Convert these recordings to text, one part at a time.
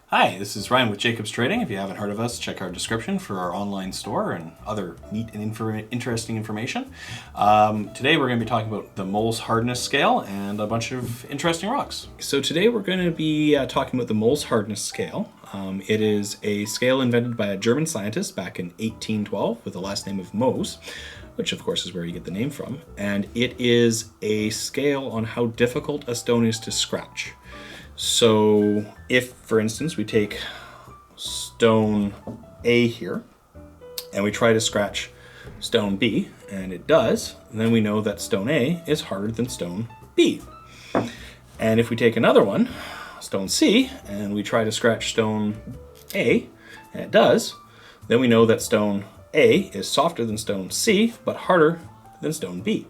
Hi, this is Ryan with Jacobs Trading. If you haven't heard of us, check our description for our online store and other neat and interesting information. Today we're going to be talking about the Mohs Hardness Scale and a bunch of interesting rocks. So today we're going to be talking about the Mohs Hardness Scale. It is a scale invented by a German scientist back in 1812 with the last name of Mohs, which of course is where you get the name from. And it is a scale on how difficult a stone is to scratch. So if, for instance, we take stone A here and we try to scratch stone B, and it does, then we know that stone A is harder than stone B. And if we take another one, stone C, and we try to scratch stone A, and it does, then we know that stone A is softer than stone C, but harder than stone B.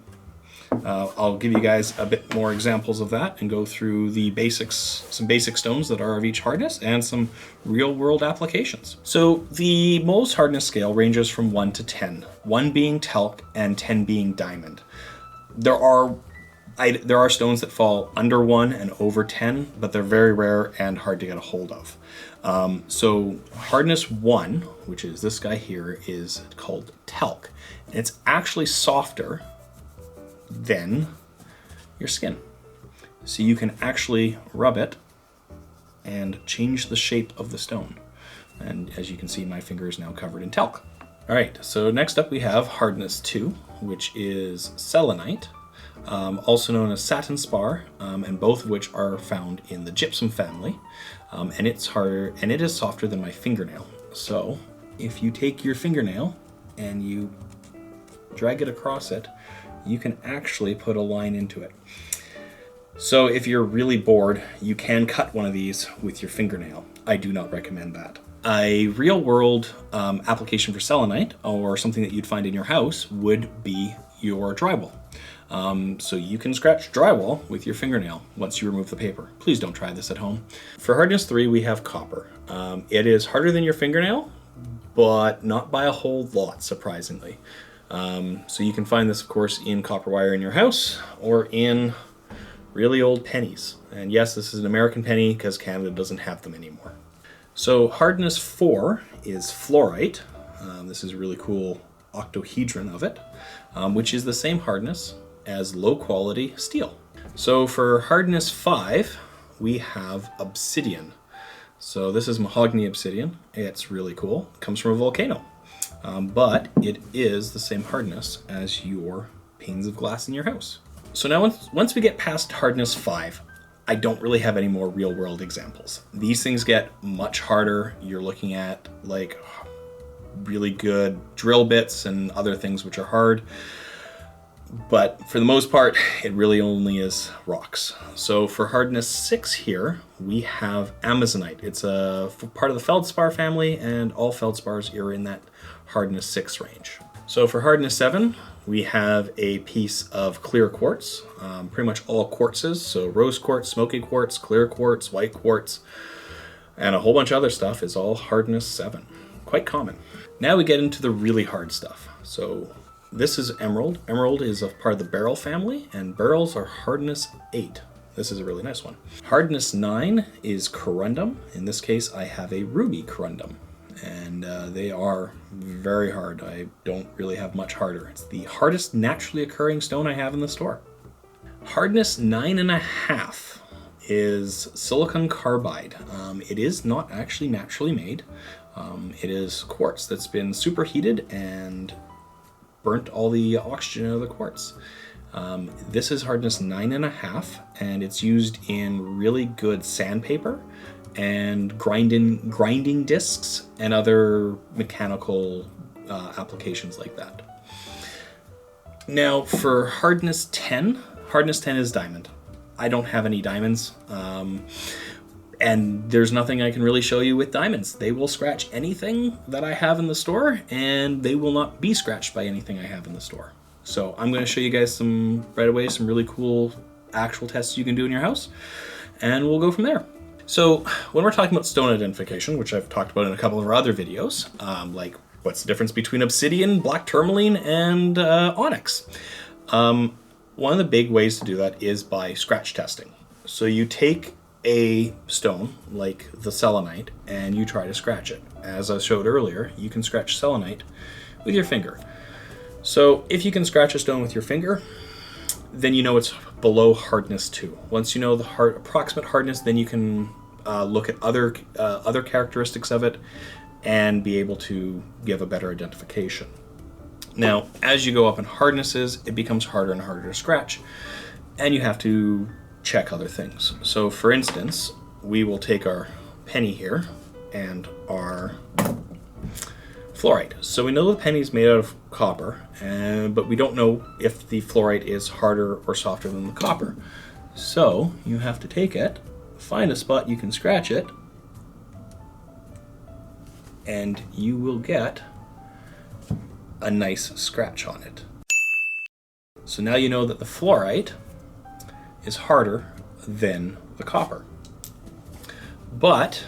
I'll give you guys a bit more examples of that and go through the basics, some basic stones that are of each hardness and some real world applications. So the Mohs Hardness Scale ranges from 1 to 10, 1 being talc and 10 being diamond. There are stones that fall under 1 and over 10, but they're very rare and hard to get a hold of. So hardness 1, which is this guy here, is called talc. And it's actually softer than your skin. So you can actually rub it and change the shape of the stone. And as you can see, my finger is now covered in talc. All right, so next up we have hardness 2, which is selenite, also known as satin spar, and both of which are found in the gypsum family. And it's harder, and it is softer than my fingernail. So if you take your fingernail and you drag it across it, you can actually put a line into it. So if you're really bored, you can cut one of these with your fingernail. I do not recommend that. A real world application for selenite, or something that you'd find in your house, would be your drywall. So you can scratch drywall with your fingernail once you remove the paper. Please don't try this at home. For hardness 3, we have copper. It is harder than your fingernail, but not by a whole lot, surprisingly. So you can find this, of course, in copper wire in your house or in really old pennies. And yes, this is an American penny because Canada doesn't have them anymore. So hardness 4 is fluorite. This is a really cool octahedron of it, which is the same hardness as low quality steel. So for hardness 5, we have obsidian. So this is mahogany obsidian. It's really cool. It comes from a volcano. But it is the same hardness as your panes of glass in your house. So now once we get past hardness 5, I don't really have any more real world examples. These things get much harder. You're looking at like really good drill bits and other things which are hard. But for the most part, it really only is rocks. So for hardness 6 here, we have amazonite. It's a part of the feldspar family, and all feldspars are in that hardness 6 range. So for hardness 7, we have a piece of clear quartz, pretty much all quartzes. So rose quartz, smoky quartz, clear quartz, white quartz, and a whole bunch of other stuff is all hardness 7. Quite common. Now we get into the really hard stuff. So this is emerald. Emerald is a part of the beryl family, and beryls are hardness 8. This is a really nice one. Hardness 9 is corundum. In this case, I have a ruby corundum, and they are very hard. I don't really have much harder. It's the hardest naturally occurring stone I have in the store. Hardness 9.5 is silicon carbide. It is not actually naturally made. It is quartz that's been superheated and burnt all the oxygen out of the quartz. This is hardness 9.5, and it's used in really good sandpaper and grinding discs and other mechanical applications like that. Now for hardness 10 is diamond. I don't have any diamonds, and there's nothing I can really show you with diamonds. They will scratch anything that I have in the store, and they will not be scratched by anything I have in the store. So I'm going to show you guys some really cool actual tests you can do in your house, and we'll go from there. So when we're talking about stone identification, which I've talked about in a couple of our other videos, like what's the difference between obsidian, black tourmaline, and onyx? One of the big ways to do that is by scratch testing. So you take a stone like the selenite and you try to scratch it. As I showed earlier, you can scratch selenite with your finger. So if you can scratch a stone with your finger, then you know it's below hardness 2. Once you know the approximate hardness, then you can look at other characteristics of it and be able to give a better identification. Now, as you go up in hardnesses, it becomes harder and harder to scratch, and you have to check other things. So for instance, we will take our penny here and our fluorite. So we know the penny is made out of copper, but we don't know if the fluorite is harder or softer than the copper. So you have to take it, find a spot you can scratch it, and you will get a nice scratch on it. So now you know that the fluorite is harder than the copper. But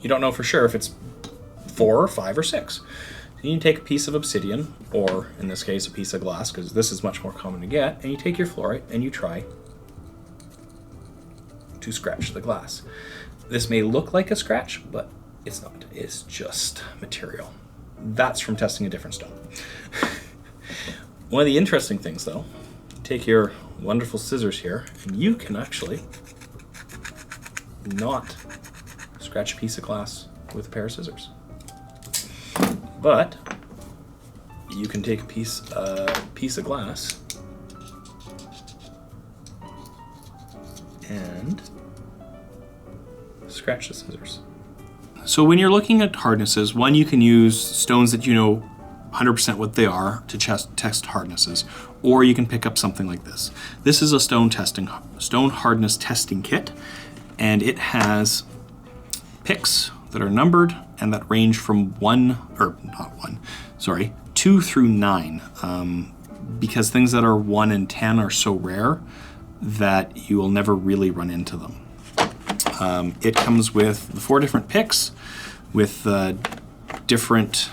you don't know for sure if it's 4 or 5 or 6. So you can take a piece of obsidian, or in this case a piece of glass, because this is much more common to get, and you take your fluorite and you try to scratch the glass. This may look like a scratch, but it's not. It's just material. That's from testing a different stone. One of the interesting things though, take your wonderful scissors here, and you can actually not scratch a piece of glass with a pair of scissors. But you can take a piece of glass and scratch the scissors. So when you're looking at hardnesses, one, you can use stones that you know 100% what they are to test hardnesses, or you can pick up something like this. This is a stone hardness testing kit, and it has picks that are numbered and that range from 2 through 9, because things that are 1 and 10 are so rare that you will never really run into them. It comes with the 4 different picks with different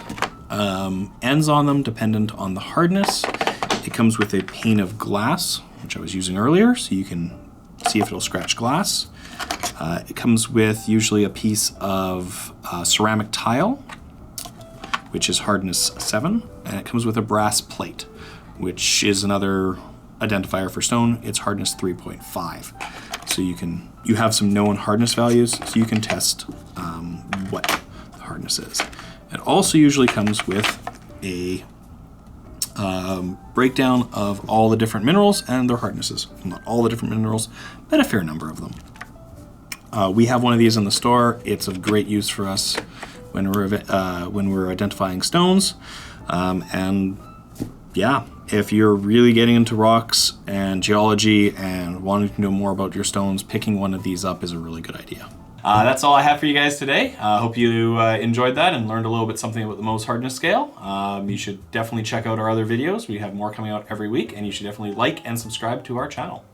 ends on them dependent on the hardness. It comes with a pane of glass, which I was using earlier, so you can see if it'll scratch glass. It comes with usually a piece of ceramic tile, which is hardness 7, and it comes with a brass plate, which is another identifier for stone. It's hardness 3.5. So you have some known hardness values, so you can test what the hardness is. It also usually comes with a breakdown of all the different minerals and their hardnesses. Not all the different minerals, but a fair number of them. We have one of these in the store. It's of great use for us when we're identifying stones. And yeah, if you're really getting into rocks and geology and wanting to know more about your stones, picking one of these up is a really good idea. That's all I have for you guys today. I hope you enjoyed that and learned a little bit something about the Mohs Hardness Scale. You should definitely check out our other videos. We have more coming out every week, and you should definitely like and subscribe to our channel.